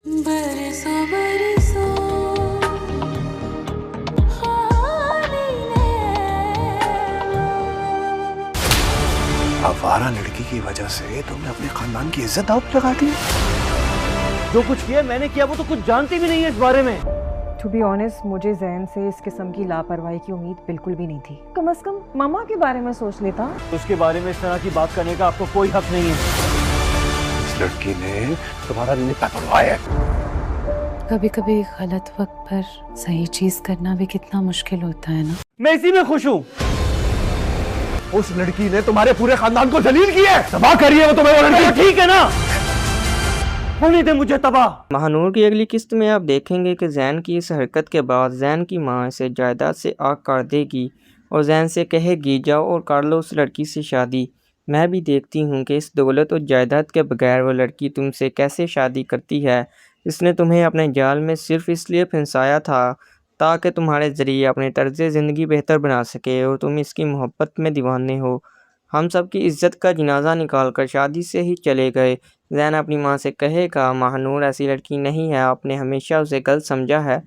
बरसों बरसों हानी आवारा लड़की की वजह से तुमने अपने खानदान की इज्जत दांव पे लगा दी। जो कुछ किया मैंने किया वो तो कुछ जानती भी नहीं है इस बारे में। टू बी ऑनेस्ट, मुझे जैन से इस किस्म की लापरवाही की उम्मीद बिल्कुल भी नहीं थी। कम से कम मामा के बारे में सोच लेता। उसके बारे में इस तरह की बात करने का आपको कोई हक नहीं है। इस लड़की ने तुम्हारा निपा तोड़वाया है। कभी कभी गलत वक्त पर सही चीज करना भी कितना मुश्किल होता है ना। मैं इसी में खुश हूँ। उस लड़की ने तुम्हारे पूरे खानदान को जलील किया है, तबाह करी है वो तुम्हें। वो लड़की ठीक है ना, होने दे मुझे तबाह। महानूर की अगली किस्त में आप देखेंगे कि जैन की इस हरकत के बाद जैन की मां इसे जायदाद से आग कर देगी और जैन से कहेगी जाओ और कर लो उस लड़की से शादी। मैं भी देखती हूँ कि इस दौलत और जायदाद के बगैर वो लड़की तुमसे कैसे शादी करती है। इसने तुम्हें अपने जाल में सिर्फ इसलिए फंसाया था ताकि तुम्हारे ज़रिए अपने तर्ज ज़िंदगी बेहतर बना सके और तुम इसकी मोहब्बत में दीवाने हो। हम सब की इज्जत का जनाजा निकाल कर शादी से ही चले गए। जैन अपनी माँ से कहेगा महानूर ऐसी लड़की नहीं है, आपने हमेशा उसे गलत समझा है।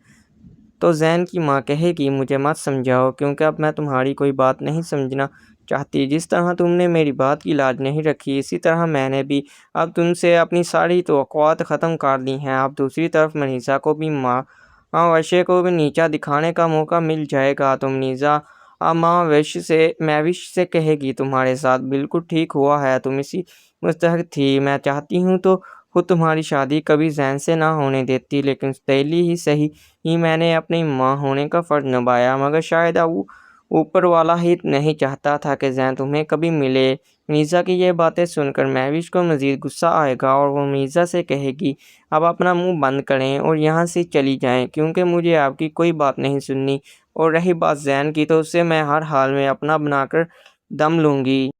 तो जैन की माँ कहेगी मुझे मत समझाओ क्योंकि अब मैं तुम्हारी कोई बात नहीं समझना चाहती। जिस तरह तुमने मेरी बात की लाज नहीं रखी इसी तरह मैंने भी अब तुमसे अपनी सारी तवक्कुआत ख़त्म कर दी हैं। अब दूसरी तरफ मनीषा को भी माँ वैश्य को भी नीचा दिखाने का मौका मिल जाएगा। तुम नीजा माँ मैविश से कहेगी तुम्हारे साथ बिल्कुल ठीक हुआ है, तुम इसी मुस्तहक थी। मैं चाहती हूँ तो खुद तुम्हारी शादी कभी जैन से ना होने देती, लेकिन पहली ही सही ही मैंने अपनी माँ होने का फ़र्ज़ निभाया। मगर शायद अब ऊपर वाला ही नहीं चाहता था कि जैन तुम्हें कभी मिले। मीज़ा की ये बातें सुनकर महविश को मज़ीद गुस्सा आएगा और वो मीज़ा से कहेगी अब अपना मुंह बंद करें और यहाँ से चली जाएं क्योंकि मुझे आपकी कोई बात नहीं सुननी। और रही बात जैन की तो उसे मैं हर हाल में अपना बनाकर दम लूँगी।